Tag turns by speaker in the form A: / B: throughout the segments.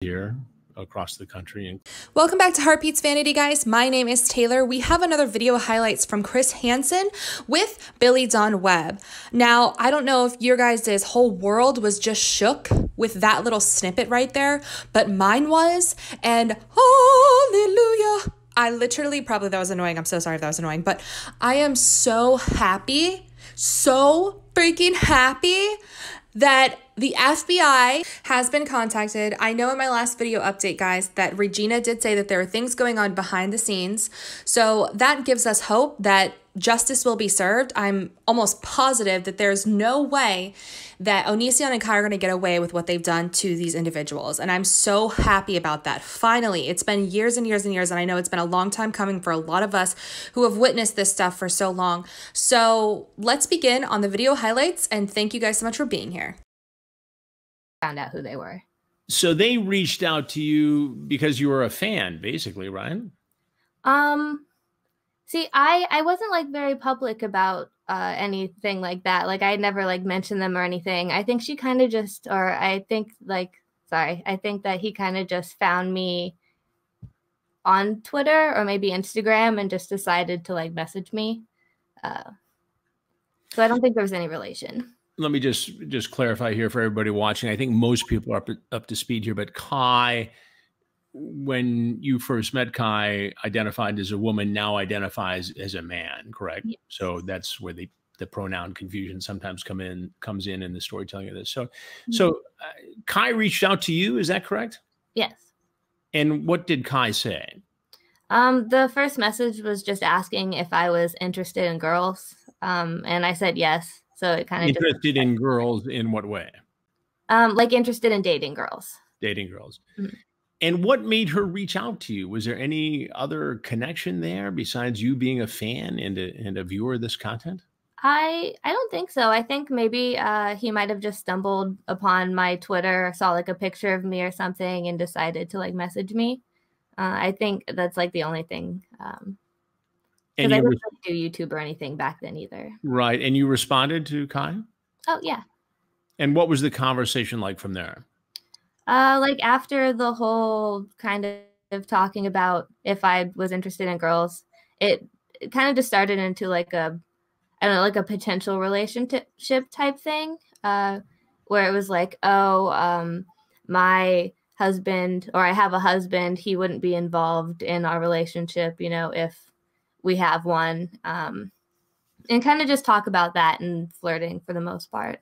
A: here across the country. And
B: welcome back to Heartbeats Vanity, guys. My name is Taylor. We have another video highlights from Chris Hansen with Billie Webb. Now, I don't know if your guys' whole world was just shook with that little snippet right there, but mine was, and hallelujah. I literally, probably that was annoying. I'm so sorry if that was annoying, but I am so happy, so freaking happy that the FBI has been contacted. I know in my last video update, guys, that Regina did say that there are things going on behind the scenes. So that gives us hope that justice will be served. I'm almost positive that there's no way that Onision and Kai are going to get away with what they've done to these individuals. And I'm so happy about that. Finally, it's been years and years and years. And I know it's been a long time coming for a lot of us who have witnessed this stuff for so long. So let's begin on the video highlights. And thank you guys so much for being here.
C: Found out who they were.
A: so they reached out to you because you were a fan, basically, right?
C: See, I wasn't like very public about anything like that. Like I never like mentioned them or anything. I think she kind of just, or I think like, sorry, I think that he kind of just found me on Twitter or maybe Instagram and just decided to like message me. So I don't think there was any relation.
A: Let me just clarify here for everybody watching. I think most people are up to speed here, but Kai, when you first met Kai, identified as a woman, now identifies as a man, correct?
C: Yeah.
A: So that's where the pronoun confusion sometimes comes in the storytelling of this. So Kai reached out to you, is that correct?
C: Yes.
A: And what did Kai say?
C: The first message was just asking if I was interested in girls, and I said yes. So it kind of
A: interested in girls in what way?
C: Like interested in dating girls.
A: Dating girls.
C: Mm-hmm.
A: And what made her reach out to you? Was there any other connection there besides you being a fan and a viewer of this content?
C: I don't think so. I think maybe he might have just stumbled upon my Twitter, saw like a picture of me or something, and decided to like message me. I think that's like the only thing. Because I didn't do YouTube or anything back then either.
A: Right. And you responded to Kai?
C: Oh, yeah.
A: And what was the conversation like from there?
C: Like after the whole kind of talking about if I was interested in girls, it kind of just started into like I don't know, like a potential relationship type thing, where it was like, oh, my husband, or I have a husband, he wouldn't be involved in our relationship, you know, if we have one, and kind of just talk about that and flirting for the most part.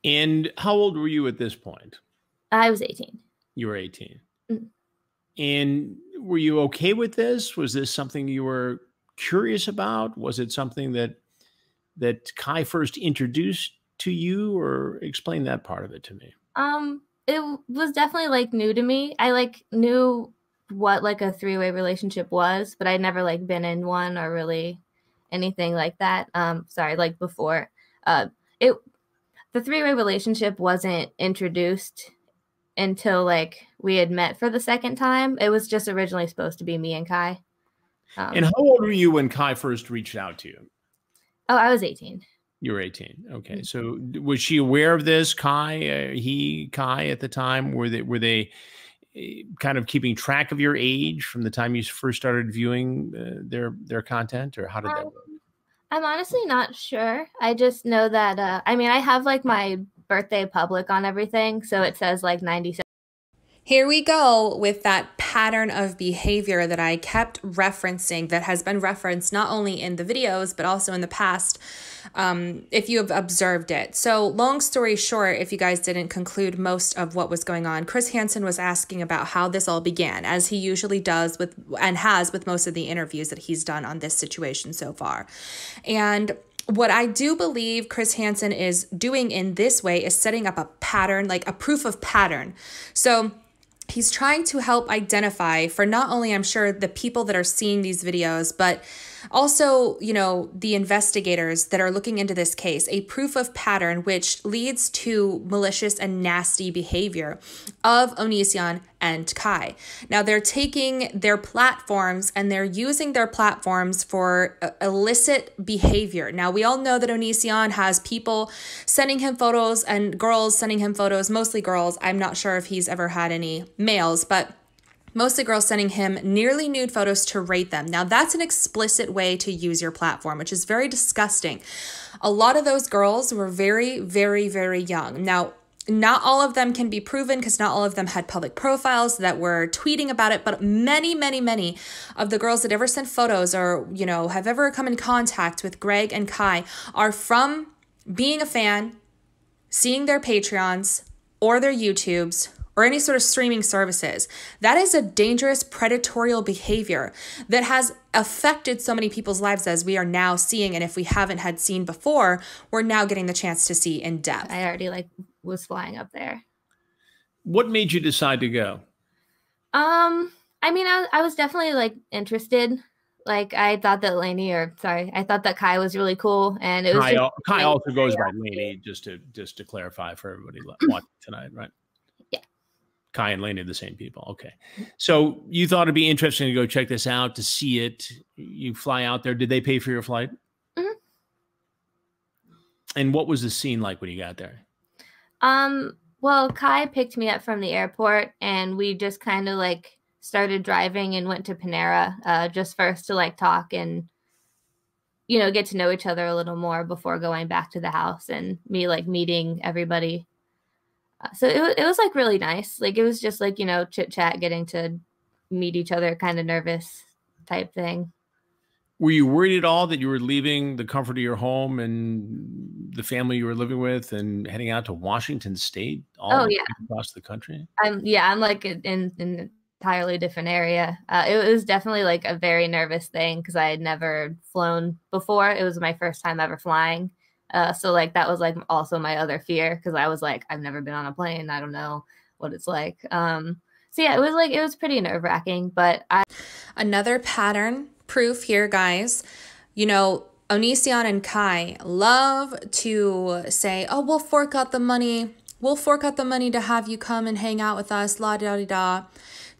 A: And how old were you at this point?
C: I was 18.
A: You were 18.
C: Mm-hmm.
A: And were you okay with this? Was this something you were curious about? Was it something that Kai first introduced to you, or explain that part of it to me?
C: It was definitely like new to me. I like knew what like a three-way relationship was, but I'd never like been in one or really anything like that. Sorry, like before. The three-way relationship wasn't introduced until like we had met for the second time. It was just originally supposed to be me and Kai.
A: And how old were you when Kai first reached out to you?
C: Oh, I was 18.
A: You were 18. Okay. Mm-hmm. So was she aware of this, Kai? Kai at the time? Were they kind of keeping track of your age from the time you first started viewing their content, or how did that work?
C: I'm honestly not sure. I just know that, I mean, I have like my birthday public on everything. So it says like 97.
B: Here we go with that pattern of behavior that I kept referencing, that has been referenced not only in the videos, but also in the past, if you have observed it. So long story short, if you guys didn't conclude most of what was going on, Chris Hansen was asking about how this all began, as he usually does with, and has with most of the interviews that he's done on this situation so far. And what I do believe Chris Hansen is doing in this way is setting up a pattern, like a proof of pattern. So he's trying to help identify for not only, I'm sure, the people that are seeing these videos, but Also, you know, the investigators that are looking into this case, a proof of pattern which leads to malicious and nasty behavior of Onision and Kai. Now, they're taking their platforms and they're using their platforms for illicit behavior. Now, we all know that Onision has people sending him photos and girls sending him photos, mostly girls. I'm not sure if he's ever had any males, but mostly girls sending him nearly nude photos to rate them. Now, that's an explicit way to use your platform, which is very disgusting. A lot of those girls were very, very, very young. Now, not all of them can be proven because not all of them had public profiles that were tweeting about it, but many, many, many of the girls that ever sent photos or, you know, have ever come in contact with Greg and Kai are from being a fan, seeing their Patreons or their YouTubes, or any sort of streaming services. That is a dangerous predatorial behavior that has affected so many people's lives as we are now seeing. And if we haven't had seen before, we're now getting the chance to see in depth.
C: I already was flying up there.
A: What made you decide to go?
C: I mean, I was definitely interested. I thought that I thought that Kai was really cool, and it was
A: Kai also goes by Lainey, just to clarify for everybody watching tonight, right?
C: Yeah.
A: Kai and Lainey are the same people. Okay. So you thought it'd be interesting to go check this out, to see it. You fly out there. Did they pay for your flight?
C: Mm-hmm.
A: And what was the scene like when you got there?
C: Well, Kai picked me up from the airport, and we just kind of started driving and went to Panera, just first to talk and, you know, get to know each other a little more before going back to the house and me meeting everybody. So it was really nice. It was just you know, chit chat, getting to meet each other, kind of nervous type thing.
A: Were you worried at all that you were leaving the comfort of your home and the family you were living with and heading out to Washington State, across the country?
C: I'm in an entirely different area. It was definitely a very nervous thing because I had never flown before. It was my first time ever flying. So that was also my other fear because I was I've never been on a plane. I don't know what it's like. So yeah, it was pretty nerve-wracking, but
B: another pattern proof here, guys. You know, Onision and Kai love to say, oh, we'll fork out the money. We'll fork out the money to have you come and hang out with us, la da da da.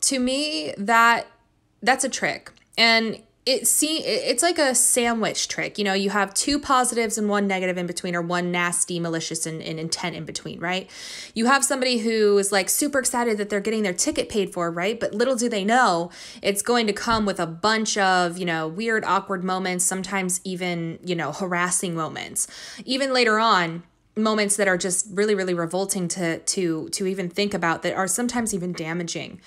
B: To me, that's a trick. And it's like a sandwich trick. You know, you have two positives and one negative in between, or one nasty, malicious and intent in between, right? You have somebody who is super excited that they're getting their ticket paid for, right? But little do they know, it's going to come with a bunch of, you know, weird, awkward moments, sometimes even, you know, harassing moments. Even later on, moments that are just really, really revolting to even think about, that are sometimes even damaging.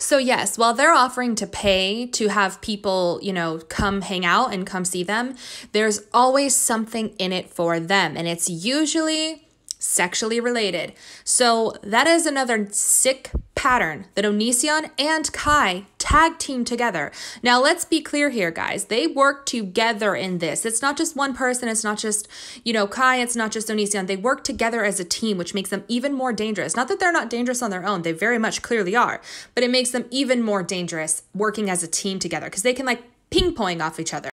B: So yes, while they're offering to pay to have people, you know, come hang out and come see them, there's always something in it for them. And it's usually sexually related. So that is another sick pattern that Onision and Kai tag team together. Now, let's be clear here, guys. They work together in this. It's not just one person. It's not just, you know, Kai. It's not just Onision. They work together as a team, which makes them even more dangerous. Not that they're not dangerous on their own. They very much clearly are. But it makes them even more dangerous working as a team together because they can ping pong off each other.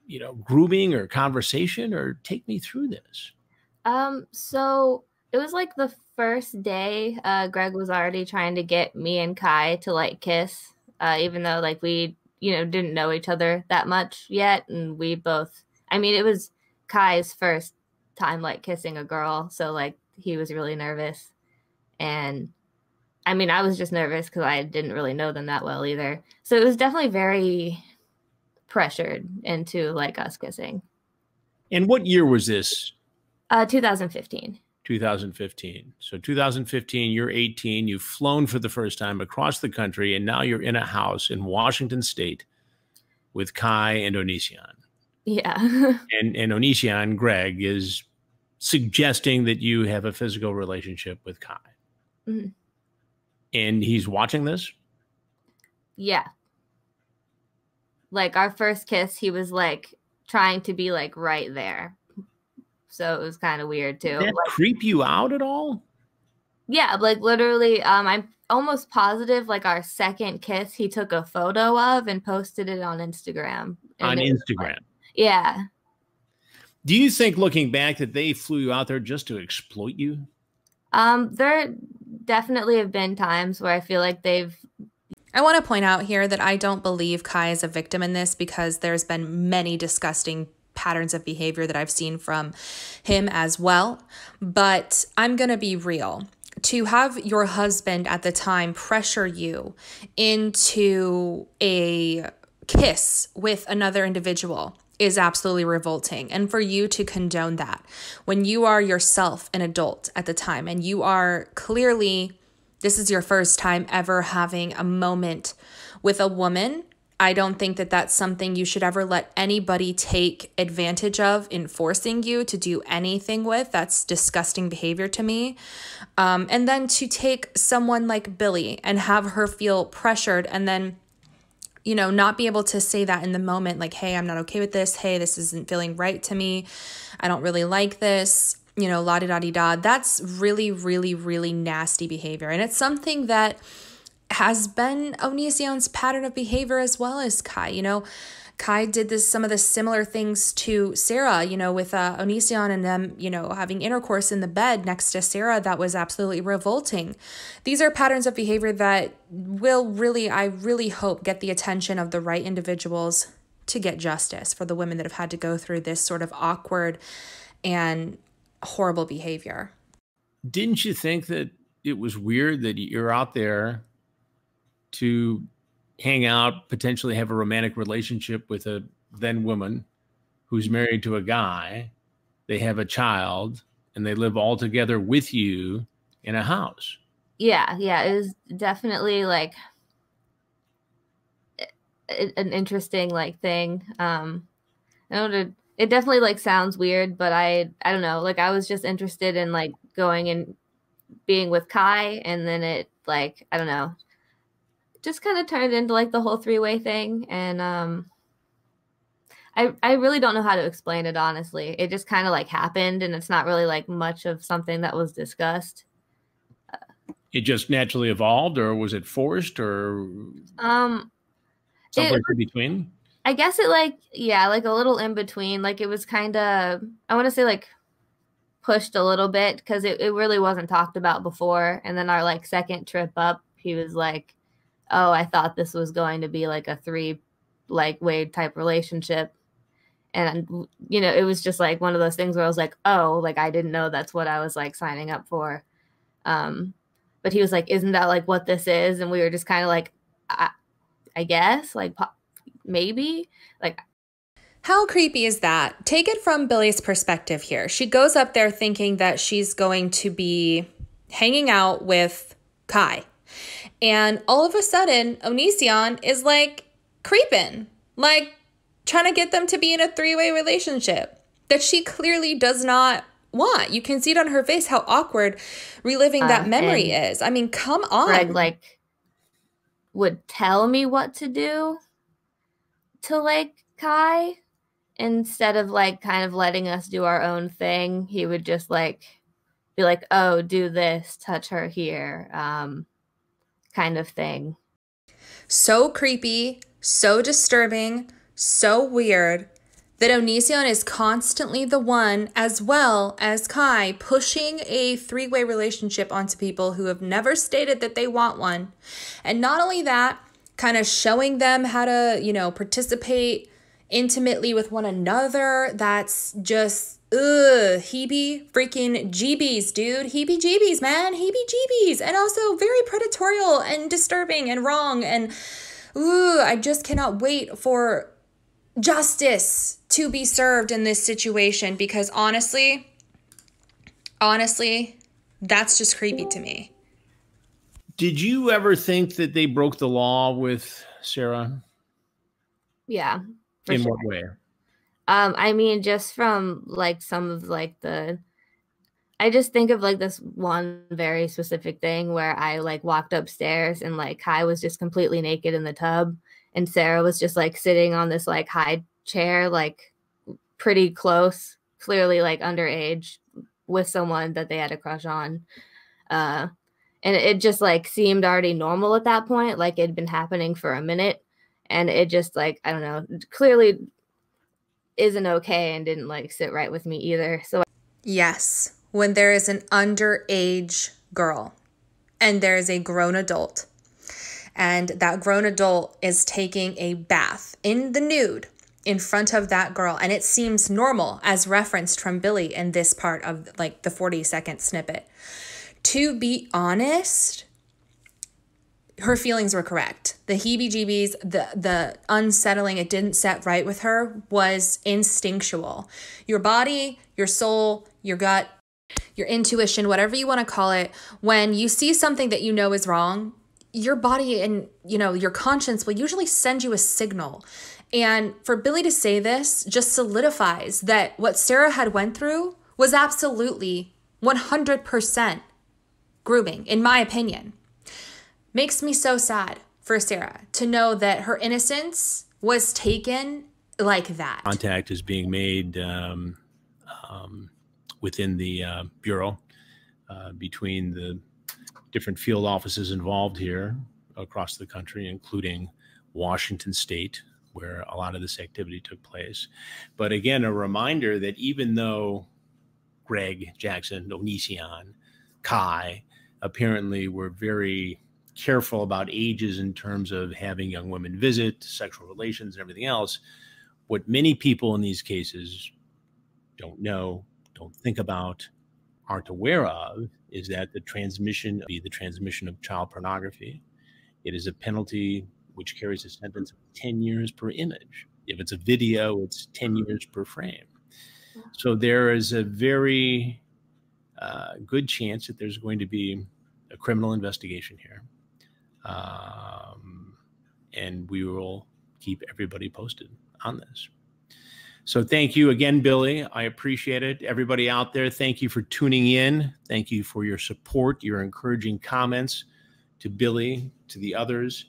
A: You know, grooming or conversation, or take me through this.
C: So it was the first day, Greg was already trying to get me and Kai to kiss, even though we, you know, didn't know each other that much yet. And we both, I mean, it was Kai's first time kissing a girl. So he was really nervous. And I mean, I was just nervous because I didn't really know them that well either. So it was definitely very pressured into us kissing.
A: And what year was this?
C: 2015.
A: 2015. So 2015, you're 18. You've flown for the first time across the country, and now you're in a house in Washington State with Kai and Onision.
C: Yeah.
A: and Onision, Greg, is suggesting that you have a physical relationship with Kai.
C: Mm-hmm.
A: And he's watching this?
C: Yeah. Our first kiss, he was trying to be right there. So it was kind of weird too.
A: Did that creep you out at all?
C: Yeah, literally, I'm almost positive our second kiss he took a photo of and posted it on Instagram.
A: on Instagram.
C: Yeah.
A: Do you think, looking back, that they flew you out there just to exploit you?
C: There definitely have been times where I feel like
B: I want to point out here that I don't believe Kai is a victim in this, because there's been many disgusting patterns of behavior that I've seen from him as well. But I'm going to be real. To have your husband at the time pressure you into a kiss with another individual is absolutely revolting. And for you to condone that when you are yourself an adult at the time, and you are clearly, this is your first time ever having a moment with a woman, I don't think that that's something you should ever let anybody take advantage of in forcing you to do anything with. That's disgusting behavior to me. And then to take someone like Billie and have her feel pressured, and then, you know, not be able to say that in the moment, like, hey, I'm not okay with this. Hey, this isn't feeling right to me. I don't really like this, you know, la-di-da-di-da. That's really, really, really nasty behavior. And it's something that has been Onision's pattern of behavior as well as Kai. You know, Kai did some of the similar things to Sarah, you know, with Onision and them, you know, having intercourse in the bed next to Sarah. That was absolutely revolting. These are patterns of behavior that will really, I really hope, get the attention of the right individuals to get justice for the women that have had to go through this sort of awkward and horrible behavior.
A: Didn't you think that it was weird that you're out there to hang out, potentially have a romantic relationship with a then woman who's married to a guy, they have a child, and they live all together with you in a house?
C: Yeah, it was definitely like an interesting like thing. It definitely like sounds weird, but I don't know, like I was just interested in like going and being with Kai, and then it like, I don't know, just kind of turned into like the whole three-way thing. And I really don't know how to explain it, honestly. It just kind of like happened, and it's not really like much of something that was discussed.
A: It just naturally evolved, or was it forced, or somewhere in between?
C: I guess it like, yeah, like a little in between. Like it was kind of, I want to say like pushed a little bit, because it really wasn't talked about before. And then our like second trip up, he was like, oh, I thought this was going to be like a three like way type relationship. And, you know, it was just like one of those things where I was like, oh, like I didn't know that's what I was like signing up for. But he was like, isn't that like what this is? And we were just kind of like, I guess, like maybe, like.
B: How creepy is that? Take it from Billie's perspective here. She goes up there thinking that she's going to be hanging out with Kai. And all of a sudden, Onision is like creeping, like trying to get them to be in a three-way relationship that she clearly does not want. You can see it on her face how awkward reliving that memory is. I mean, come on.
C: Greg like would tell me what to do to like Kai, instead of like kind of letting us do our own thing. He would just like be like, oh, do this, touch her here, kind of thing.
B: So creepy, so disturbing, so weird that Onision is constantly the one, as well as Kai, pushing a three-way relationship onto people who have never stated that they want one. And not only that, kind of showing them how to, you know, participate intimately with one another. That's just, heebie freaking jeebies, dude. Heebie jeebies, man. Heebie jeebies. And also very predatorial and disturbing and wrong. And I just cannot wait for justice to be served in this situation, because honestly, that's just creepy to me.
A: Did you ever think that they broke the law with Sarah?
C: Yeah.
A: In what way?
C: I mean, just from like some of like I just think of like this one very specific thing where I like walked upstairs and like Kai was just completely naked in the tub, and Sarah was just like sitting on this like high chair, like pretty close, clearly like underage, with someone that they had a crush on. And it just like seemed already normal at that point. Like it'd been happening for a minute. And it just like, I don't know, clearly isn't okay and didn't like sit right with me either. So
B: Yes, when there is an underage girl and there is a grown adult, and that grown adult is taking a bath in the nude in front of that girl, and it seems normal as referenced from Billie in this part of like the 40-second snippet. To be honest, her feelings were correct. The heebie-jeebies, the unsettling, it didn't set right with her was instinctual. Your body, your soul, your gut, your intuition, whatever you want to call it, when you see something that you know is wrong, your body and, your conscience will usually send you a signal. And for Billie to say this just solidifies that what Sarah had went through was absolutely 100% grooming, in my opinion. Makes me so sad for Sarah to know that her innocence was taken like that.
A: Contact is being made within the Bureau between the different field offices involved here across the country, including Washington State, where a lot of this activity took place. But again, a reminder that even though Greg, Jackson, Onision, Kai apparently were very careful about ages in terms of having young women visit, sexual relations, and everything else, what many people in these cases don't know, don't think about, aren't aware of, is that the transmission of child pornography. It is a penalty which carries a sentence of 10 years per image. If it's a video, it's 10 years per frame. So there is a very good chance that there's going to be a criminal investigation here. And we will keep everybody posted on this. So thank you again, Billie. I appreciate it. Everybody out there, thank you for tuning in. Thank you for your support, your encouraging comments to Billie, to the others.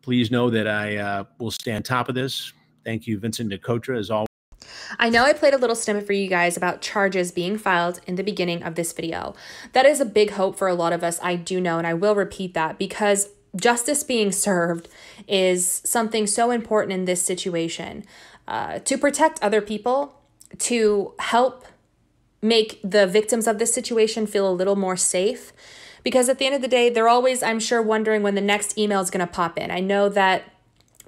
A: Please know that I will stay on top of this. Thank you, Vincent Nicotra, as always.
B: I know I played a little snippet for you guys about charges being filed in the beginning of this video. That is a big hope for a lot of us, I do know, and I will repeat that because justice being served is something so important in this situation. To protect other people, to help make the victims of this situation feel a little more safe. Because at the end of the day, they're always, I'm sure, wondering when the next email is going to pop in. I know that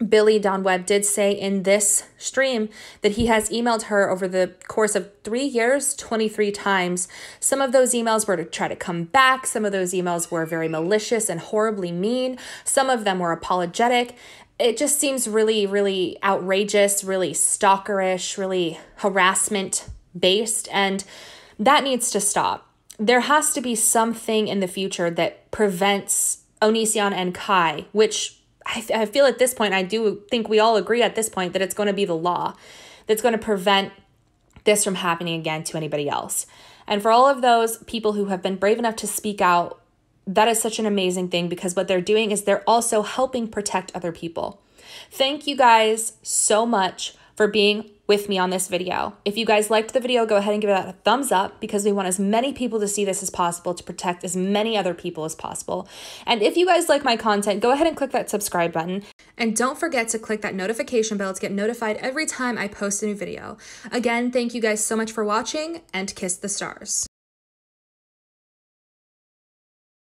B: Billie Dawn Webb did say in this stream that he has emailed her over the course of 3 years, 23 times. Some of those emails were to try to come back. Some of those emails were very malicious and horribly mean. Some of them were apologetic. It just seems really, really outrageous, really stalkerish, really harassment based. And that needs to stop. There has to be something in the future that prevents Onision and Kai, which I feel at this point, I do think we all agree at this point that it's going to be the law that's going to prevent this from happening again to anybody else. And for all of those people who have been brave enough to speak out, that is such an amazing thing because what they're doing is they're also helping protect other people. Thank you guys so much for being with me on this video. If you guys liked the video, go ahead and give it a thumbs up because we want as many people to see this as possible to protect as many other people as possible. And if you guys like my content, go ahead and click that subscribe button. And don't forget to click that notification bell to get notified every time I post a new video. Again, thank you guys so much for watching and kiss the stars.